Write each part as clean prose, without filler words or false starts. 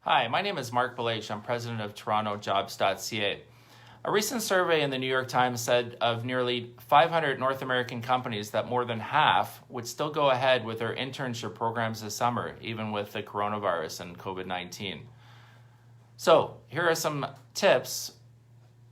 Hi, my name is Marc Belaiche. I'm president of TorontoJobs.ca. A recent survey in the New York Times said of nearly 500 North American companies that more than half would still go ahead with their internship programs this summer, even with the coronavirus and COVID-19. So here are some tips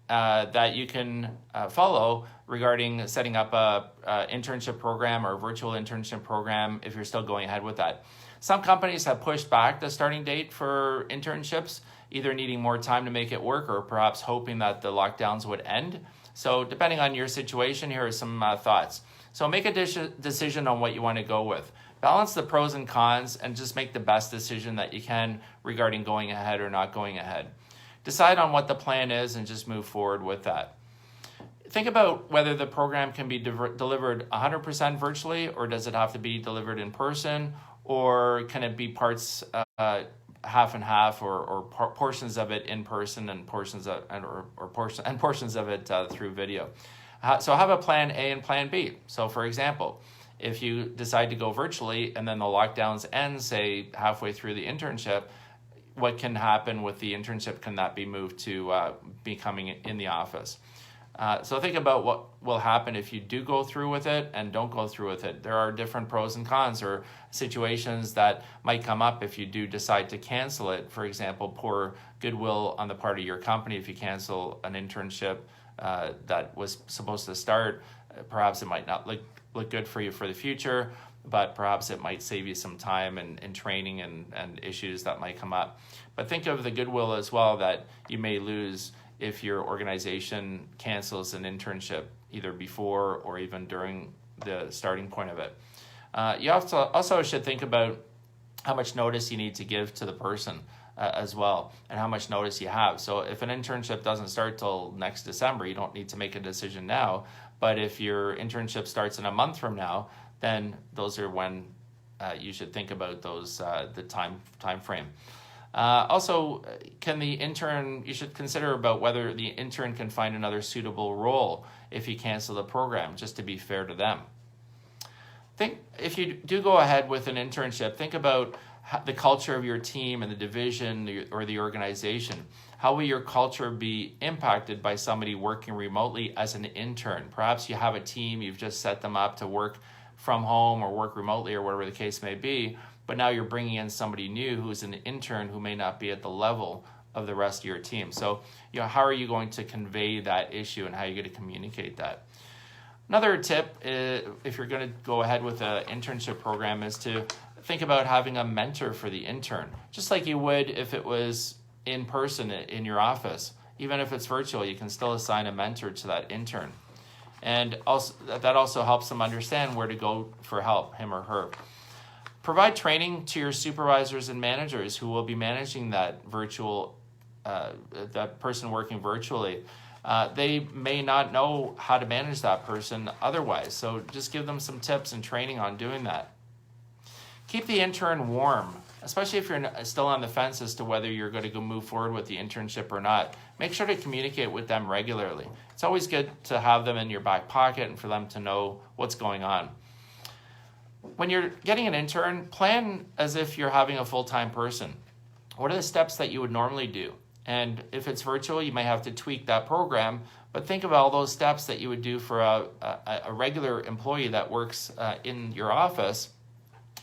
that you can follow regarding setting up a internship program or a virtual internship program if you're still going ahead with that. Some companies have pushed back the starting date for internships, either needing more time to make it work or perhaps hoping that the lockdowns would end. So depending on your situation, here are some thoughts. So make a decision on what you want to go with. Balance the pros and cons and just make the best decision that you can regarding going ahead or not going ahead. Decide on what the plan is and just move forward with that. Think about whether the program can be delivered 100% virtually, or does it have to be delivered in person, or can it be parts half and half, or portions of it in person and portions of it through video. So have a plan A and plan B. So for example, if you decide to go virtually and then the lockdowns end, say halfway through the internship, what can happen with the internship? Can that be moved to becoming in the office? So think about what will happen if you do go through with it and don't go through with it. There are different pros and cons or situations that might come up if you do decide to cancel it. For example, poor goodwill on the part of your company if you cancel an internship that was supposed to start. Perhaps it might not look good for you for the future, but perhaps it might save you some time and training and issues that might come up. But think of the goodwill as well that you may lose if your organization cancels an internship either before or even during the starting point of it. You also should think about how much notice you need to give to the person as well, and how much notice you have. So if an internship doesn't start till next December, you don't need to make a decision now. But if your internship starts in a month from now, then those are when you should think about those the time frame. Also, you should consider about whether the intern can find another suitable role if you cancel the program, just to be fair to them. If you do go ahead with an internship, think about the culture of your team and the division or the organization. How will your culture be impacted by somebody working remotely as an intern? Perhaps you have a team, you've just set them up to work from home or work remotely or whatever the case may be, but now you're bringing in somebody new who's an intern who may not be at the level of the rest of your team. So, how are you going to convey that issue and how are you going to communicate that? Another tip, if you're going to go ahead with an internship program, is to think about having a mentor for the intern, just like you would if it was in person in your office. Even if it's virtual, you can still assign a mentor to that intern. And that also helps them understand where to go for help, him or her. Provide training to your supervisors and managers who will be managing that that person working virtually. They may not know how to manage that person otherwise, so just give them some tips and training on doing that. Keep the intern warm, especially if you're still on the fence as to whether you're going to go move forward with the internship or not. Make sure to communicate with them regularly. It's always good to have them in your back pocket and for them to know what's going on. When you're getting an intern, plan as if you're having a full-time person. What are the steps that you would normally do? And if it's virtual, you may have to tweak that program, but think of all those steps that you would do for a regular employee that works in your office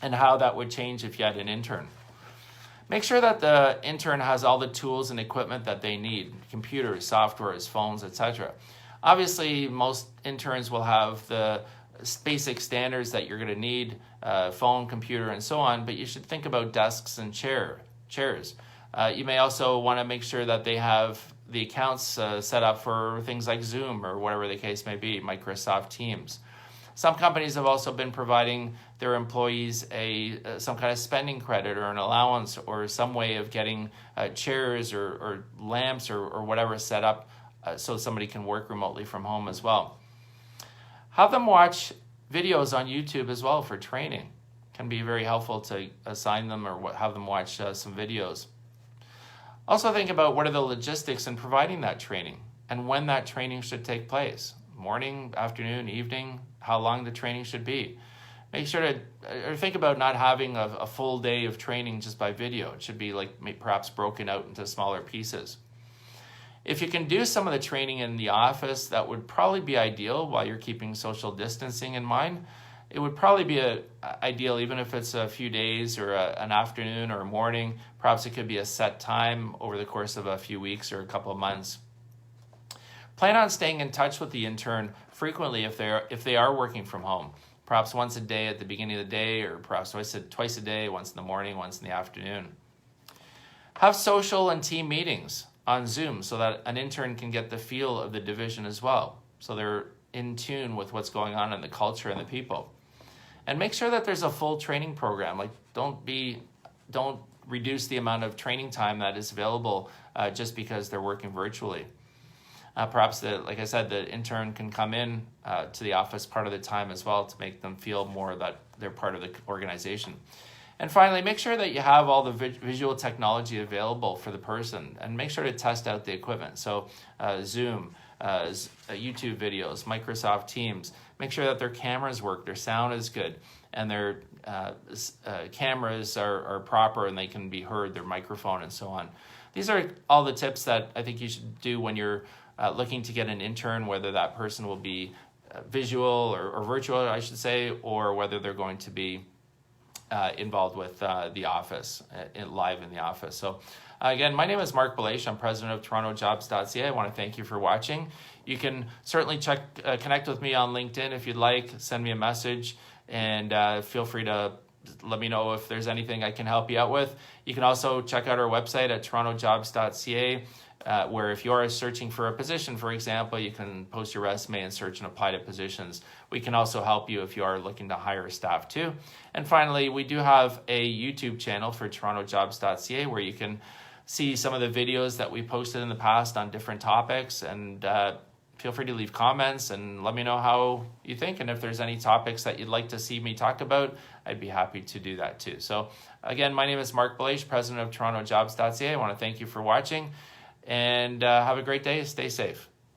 and how that would change if you had an intern. Make sure that the intern has all the tools and equipment that they need, computers, softwares, phones, etc. Obviously, most interns will have the basic standards that you're going to need, phone, computer, and so on, but you should think about desks and chairs. You may also want to make sure that they have the accounts set up for things like Zoom or whatever the case may be, Microsoft Teams. Some companies have also been providing their employees some kind of spending credit or an allowance or some way of getting chairs or lamps or whatever set up so somebody can work remotely from home as well. Have them watch videos on YouTube as well for training. It can be very helpful to assign them or have them watch some videos. Also think about what are the logistics in providing that training and when that training should take place. Morning, afternoon, evening, how long the training should be. make sure to or think about not having a full day of training just by video. It should be perhaps broken out into smaller pieces. If you can do some of the training in the office, that would probably be ideal while you're keeping social distancing in mind. It would probably be ideal even if it's a few days or an afternoon or a morning. Perhaps it could be a set time over the course of a few weeks or a couple of months. Plan on staying in touch with the intern frequently if they are working from home. Perhaps once a day at the beginning of the day, or perhaps twice a day, once in the morning, once in the afternoon. Have social and team meetings on Zoom so that an intern can get the feel of the division as well, so they're in tune with what's going on in the culture and the people. And make sure that there's a full training program. Don't reduce the amount of training time that is available just because they're working virtually. Perhaps, like I said, the intern can come in to the office part of the time as well to make them feel more that they're part of the organization. And finally, make sure that you have all the visual technology available for the person, and make sure to test out the equipment. So Zoom, YouTube videos, Microsoft Teams. Make sure that their cameras work, their sound is good, and their cameras are proper and they can be heard, their microphone and so on. These are all the tips that I think you should do when you're looking to get an intern, whether that person will be visual or virtual, I should say, or whether they're going to be involved with the office, live in the office. So again, my name is Marc Belaiche. I'm president of TorontoJobs.ca. I want to thank you for watching. You can certainly connect with me on LinkedIn if you'd like. Send me a message, and feel free to let me know if there's anything I can help you out with. You can also check out our website at TorontoJobs.ca, where if you are searching for a position, for example, you can post your resume and search and apply to positions. We can also help you if you are looking to hire staff too. And finally, we do have a YouTube channel for TorontoJobs.ca where you can see some of the videos that we posted in the past on different topics, and feel free to leave comments and let me know how you think, and if there's any topics that you'd like to see me talk about, I'd be happy to do that too. So again, my name is Marc Belaiche, president of TorontoJobs.ca. I want to thank you for watching, and have a great day. Stay safe.